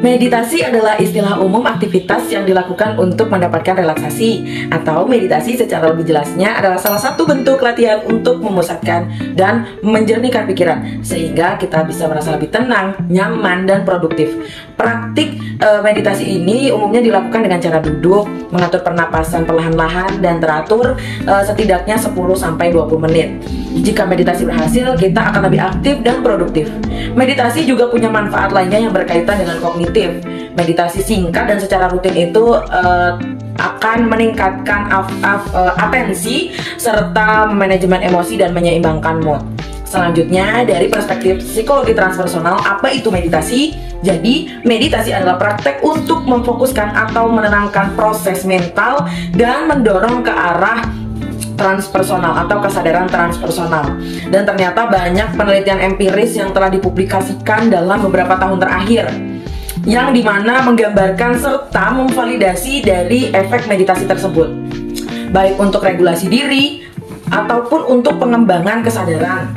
Meditasi adalah istilah umum aktivitas yang dilakukan untuk mendapatkan relaksasi, atau meditasi secara lebih jelasnya adalah salah satu bentuk latihan untuk memusatkan dan menjernihkan pikiran sehingga kita bisa merasa lebih tenang, nyaman, dan produktif. Praktik meditasi ini umumnya dilakukan dengan cara duduk, mengatur pernapasan perlahan-lahan dan teratur setidaknya 10-20 menit. Jika meditasi berhasil, kita akan lebih aktif dan produktif. Meditasi juga punya manfaat lainnya yang berkaitan dengan kognitif. Meditasi singkat dan secara rutin itu akan meningkatkan atensi serta manajemen emosi dan menyeimbangkan mood. Selanjutnya, dari perspektif psikologi transpersonal, apa itu meditasi? Jadi, meditasi adalah praktek untuk memfokuskan atau menenangkan proses mental dan mendorong ke arah transpersonal atau kesadaran transpersonal. Dan ternyata banyak penelitian empiris yang telah dipublikasikan dalam beberapa tahun terakhir, yang dimana menggambarkan serta memvalidasi dari efek meditasi tersebut, baik untuk regulasi diri ataupun untuk pengembangan kesadaran.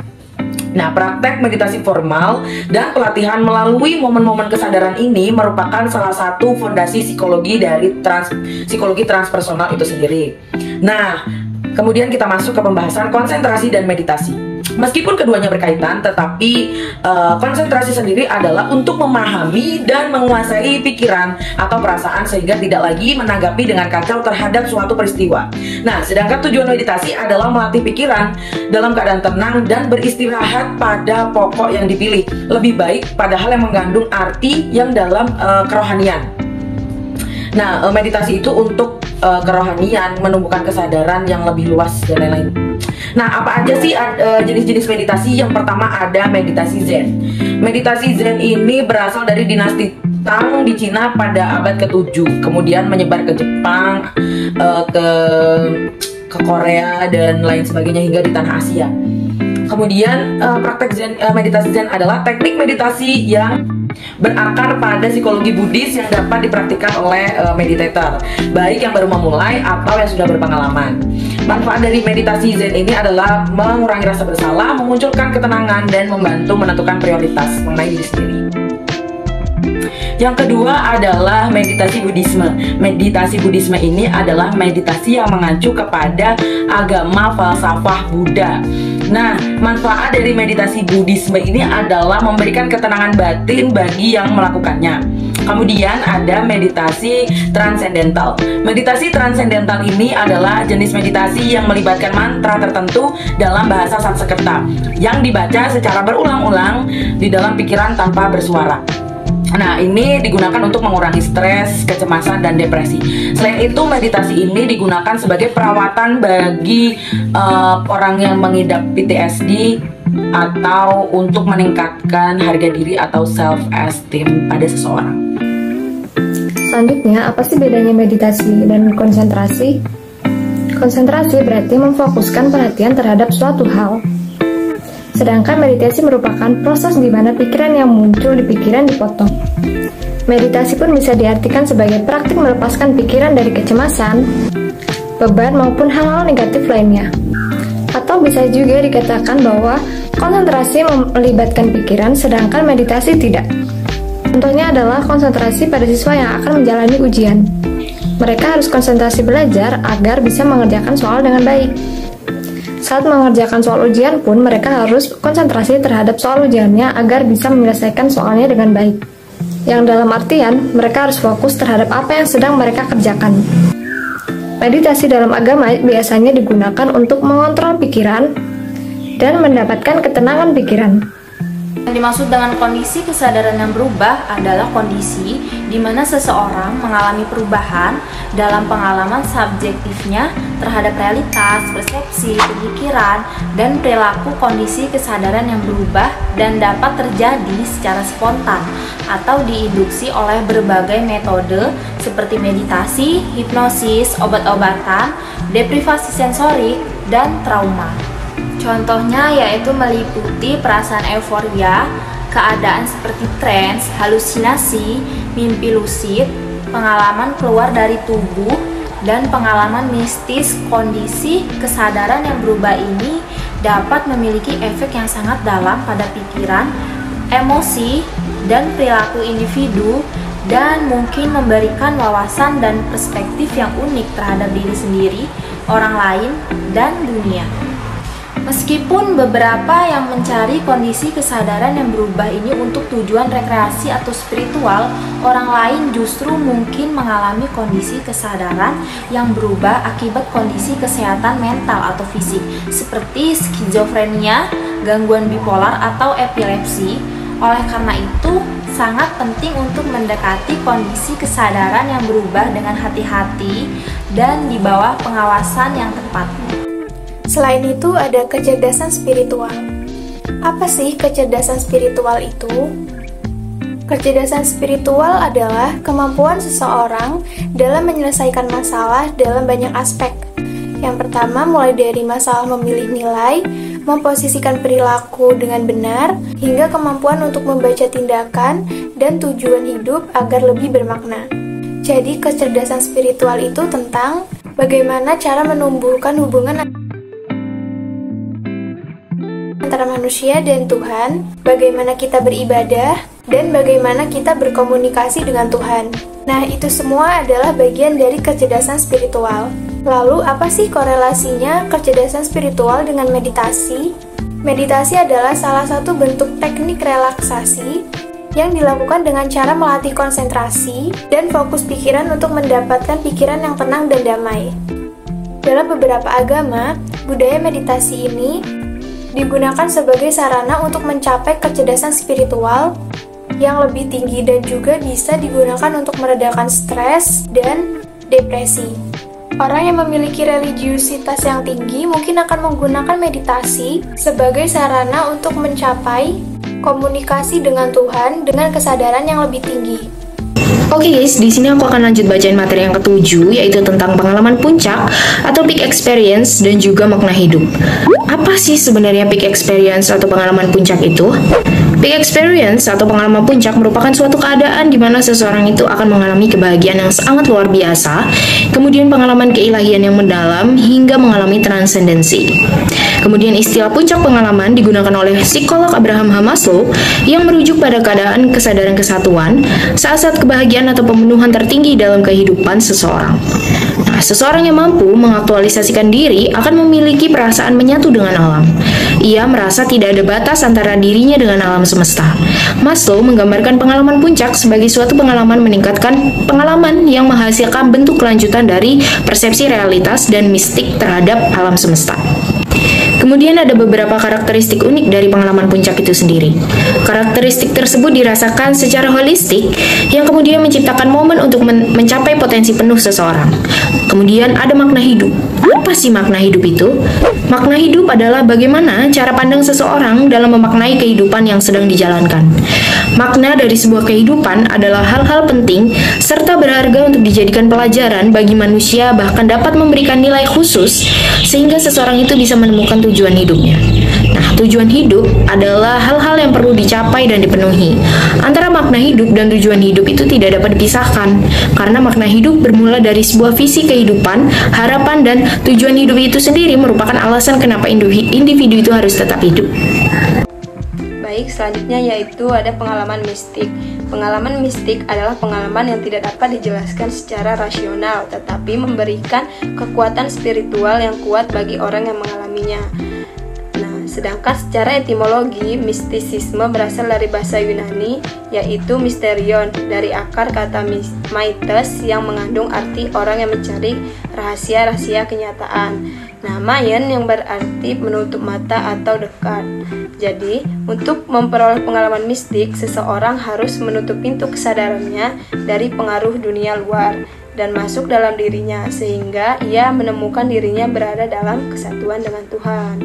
Nah, praktek meditasi formal dan pelatihan melalui momen-momen kesadaran ini merupakan salah satu fondasi psikologi dari psikologi transpersonal itu sendiri. Nah, kemudian kita masuk ke pembahasan konsentrasi dan meditasi. Meskipun keduanya berkaitan, tetapi konsentrasi sendiri adalah untuk memahami dan menguasai pikiran atau perasaan sehingga tidak lagi menanggapi dengan kacau terhadap suatu peristiwa. Nah, sedangkan tujuan meditasi adalah melatih pikiran dalam keadaan tenang dan beristirahat pada pokok yang dipilih, lebih baik pada hal yang mengandung arti yang dalam kerohanian. Nah, meditasi itu untuk kerohanian, menumbuhkan kesadaran yang lebih luas dan lain-lain. Nah, apa aja sih jenis-jenis meditasi? Yang pertama ada meditasi Zen. Meditasi Zen ini berasal dari dinasti Tang di Cina pada abad ke-7, kemudian menyebar ke Jepang, ke Korea dan lain sebagainya hingga di tanah Asia. Kemudian praktek Zen, meditasi Zen adalah teknik meditasi yang berakar pada psikologi Buddhis yang dapat dipraktikkan oleh meditator, baik yang baru memulai atau yang sudah berpengalaman. Manfaat dari meditasi Zen ini adalah mengurangi rasa bersalah, memunculkan ketenangan, dan membantu menentukan prioritas mengenai diri sendiri. Yang kedua adalah meditasi Buddhisme. Meditasi Buddhisme ini adalah meditasi yang mengacu kepada agama falsafah Buddha. Nah, manfaat dari meditasi Buddhisme ini adalah memberikan ketenangan batin bagi yang melakukannya. Kemudian ada meditasi transendental. Meditasi transendental ini adalah jenis meditasi yang melibatkan mantra tertentu dalam bahasa Sanskerta yang dibaca secara berulang-ulang di dalam pikiran tanpa bersuara. Nah, ini digunakan untuk mengurangi stres, kecemasan, dan depresi. Selain itu, meditasi ini digunakan sebagai perawatan bagi orang yang mengidap PTSD atau untuk meningkatkan harga diri atau self-esteem pada seseorang. Selanjutnya, apa sih bedanya meditasi dan konsentrasi? Konsentrasi berarti memfokuskan perhatian terhadap suatu hal. Sedangkan meditasi merupakan proses di mana pikiran yang muncul di pikiran dipotong. Meditasi pun bisa diartikan sebagai praktik melepaskan pikiran dari kecemasan, beban, maupun hal-hal negatif lainnya. Atau bisa juga dikatakan bahwa konsentrasi melibatkan pikiran, sedangkan meditasi tidak. Contohnya adalah konsentrasi pada siswa yang akan menjalani ujian. Mereka harus konsentrasi belajar agar bisa mengerjakan soal dengan baik. Saat mengerjakan soal ujian pun, mereka harus konsentrasi terhadap soal ujiannya agar bisa menyelesaikan soalnya dengan baik. Yang dalam artian, mereka harus fokus terhadap apa yang sedang mereka kerjakan. Meditasi dalam agama biasanya digunakan untuk mengontrol pikiran dan mendapatkan ketenangan pikiran. Yang dimaksud dengan kondisi kesadaran yang berubah adalah kondisi di mana seseorang mengalami perubahan dalam pengalaman subjektifnya terhadap realitas, persepsi, pemikiran, dan perilaku. Kondisi kesadaran yang berubah dan dapat terjadi secara spontan atau diinduksi oleh berbagai metode seperti meditasi, hipnosis, obat-obatan, deprivasi sensorik, dan trauma. Contohnya yaitu meliputi perasaan euforia, keadaan seperti trance, halusinasi, mimpi lucid, pengalaman keluar dari tubuh, dan pengalaman mistis. Kondisi kesadaran yang berubah ini dapat memiliki efek yang sangat dalam pada pikiran, emosi, dan perilaku individu dan mungkin memberikan wawasan dan perspektif yang unik terhadap diri sendiri, orang lain, dan dunia. Meskipun beberapa yang mencari kondisi kesadaran yang berubah ini untuk tujuan rekreasi atau spiritual, orang lain justru mungkin mengalami kondisi kesadaran yang berubah akibat kondisi kesehatan mental atau fisik, seperti skizofrenia, gangguan bipolar, atau epilepsi. Oleh karena itu, sangat penting untuk mendekati kondisi kesadaran yang berubah dengan hati-hati dan di bawah pengawasan yang tepat. Selain itu, ada kecerdasan spiritual. Apa sih kecerdasan spiritual itu? Kecerdasan spiritual adalah kemampuan seseorang dalam menyelesaikan masalah dalam banyak aspek. Yang pertama, mulai dari masalah memilih nilai, memposisikan perilaku dengan benar, hingga kemampuan untuk membaca tindakan dan tujuan hidup agar lebih bermakna. Jadi, kecerdasan spiritual itu tentang bagaimana cara menumbuhkan hubungan antara manusia dan Tuhan, bagaimana kita beribadah, dan bagaimana kita berkomunikasi dengan Tuhan. Nah, itu semua adalah bagian dari kecerdasan spiritual. Lalu, apa sih korelasinya kecerdasan spiritual dengan meditasi? Meditasi adalah salah satu bentuk teknik relaksasi yang dilakukan dengan cara melatih konsentrasi dan fokus pikiran untuk mendapatkan pikiran yang tenang dan damai. Dalam beberapa agama, budaya meditasi ini digunakan sebagai sarana untuk mencapai kecerdasan spiritual yang lebih tinggi dan juga bisa digunakan untuk meredakan stres dan depresi. Orang yang memiliki religiusitas yang tinggi mungkin akan menggunakan meditasi sebagai sarana untuk mencapai komunikasi dengan Tuhan dengan kesadaran yang lebih tinggi. Oke guys, di sini aku akan lanjut bacain materi yang ketujuh, yaitu tentang pengalaman puncak atau peak experience dan juga makna hidup. Apa sih sebenarnya peak experience atau pengalaman puncak itu? Peak experience atau pengalaman puncak merupakan suatu keadaan di mana seseorang itu akan mengalami kebahagiaan yang sangat luar biasa, kemudian pengalaman keilahian yang mendalam hingga mengalami transendensi. Kemudian istilah puncak pengalaman digunakan oleh psikolog Abraham H. Maslow yang merujuk pada keadaan kesadaran kesatuan saat-saat kebahagiaan atau pemenuhan tertinggi dalam kehidupan seseorang. Nah, seseorang yang mampu mengaktualisasikan diri akan memiliki perasaan menyatu dengan alam. Ia merasa tidak ada batas antara dirinya dengan alam semesta. Maslow menggambarkan pengalaman puncak sebagai suatu pengalaman meningkatkan pengalaman yang menghasilkan bentuk kelanjutan dari persepsi realitas dan mistik terhadap alam semesta. Kemudian ada beberapa karakteristik unik dari pengalaman puncak itu sendiri. Karakteristik tersebut dirasakan secara holistik yang kemudian menciptakan momen untuk mencapai potensi penuh seseorang. Kemudian ada makna hidup. Apa sih makna hidup itu? Makna hidup adalah bagaimana cara pandang seseorang dalam memaknai kehidupan yang sedang dijalankan. Makna dari sebuah kehidupan adalah hal-hal penting serta berharga untuk dijadikan pelajaran bagi manusia, bahkan dapat memberikan nilai khusus sehingga seseorang itu bisa menemukan tujuan hidupnya. Nah, tujuan hidup adalah hal-hal yang perlu dicapai dan dipenuhi. Antara makna hidup dan tujuan hidup itu tidak dapat dipisahkan, karena makna hidup bermula dari sebuah visi kehidupan, harapan, dan tujuan hidup itu sendiri merupakan alasan kenapa individu itu harus tetap hidup. Baik, selanjutnya yaitu ada pengalaman mistik. Pengalaman mistik adalah pengalaman yang tidak dapat dijelaskan secara rasional, tetapi memberikan kekuatan spiritual yang kuat bagi orang yang mengalaminya. Nah, sedangkan secara etimologi, mistisisme berasal dari bahasa Yunani, yaitu mysterion, dari akar kata maites yang mengandung arti orang yang mencari rahasia-rahasia kenyataan. Nah, maien yang berarti menutup mata atau dekat. Jadi, untuk memperoleh pengalaman mistik, seseorang harus menutup pintu kesadarannya dari pengaruh dunia luar dan masuk dalam dirinya, sehingga ia menemukan dirinya berada dalam kesatuan dengan Tuhan.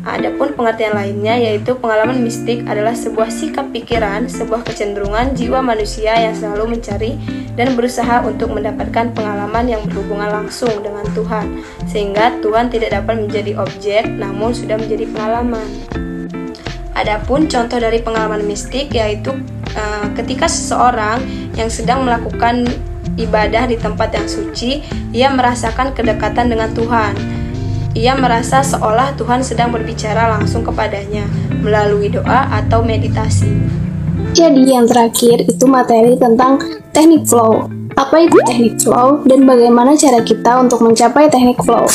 Adapun pengertian lainnya, yaitu pengalaman mistik adalah sebuah sikap pikiran, sebuah kecenderungan jiwa manusia yang selalu mencari dan berusaha untuk mendapatkan pengalaman yang berhubungan langsung dengan Tuhan, sehingga Tuhan tidak dapat menjadi objek, namun sudah menjadi pengalaman. Adapun contoh dari pengalaman mistik yaitu ketika seseorang yang sedang melakukan ibadah di tempat yang suci, ia merasakan kedekatan dengan Tuhan. Ia merasa seolah Tuhan sedang berbicara langsung kepadanya melalui doa atau meditasi. Jadi yang terakhir itu materi tentang teknik flow. Apa itu teknik flow dan bagaimana cara kita untuk mencapai teknik flow?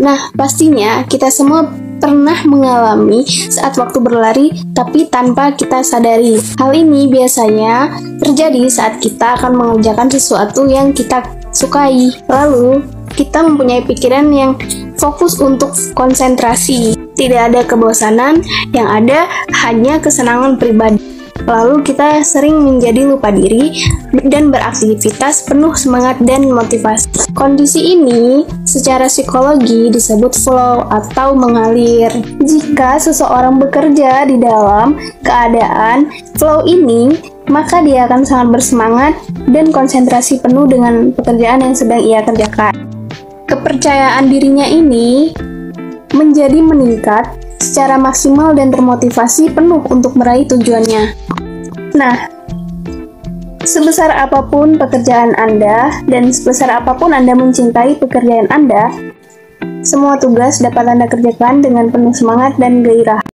Nah, pastinya kita semua pernah mengalami saat waktu berlari tapi tanpa kita sadari. Hal ini biasanya terjadi saat kita akan mengerjakan sesuatu yang kita sukai. Lalu, kita mempunyai pikiran yang fokus untuk konsentrasi. Tidak ada kebosanan, yang ada hanya kesenangan pribadi. Lalu kita sering menjadi lupa diri dan beraktivitas penuh semangat dan motivasi. Kondisi ini secara psikologi disebut flow atau mengalir. Jika seseorang bekerja di dalam keadaan flow ini, maka dia akan sangat bersemangat dan konsentrasi penuh dengan pekerjaan yang sedang ia kerjakan. Kepercayaan dirinya ini menjadi meningkat secara maksimal dan termotivasi penuh untuk meraih tujuannya. Nah, sebesar apapun pekerjaan Anda dan sebesar apapun Anda mencintai pekerjaan Anda, semua tugas dapat Anda kerjakan dengan penuh semangat dan gairah.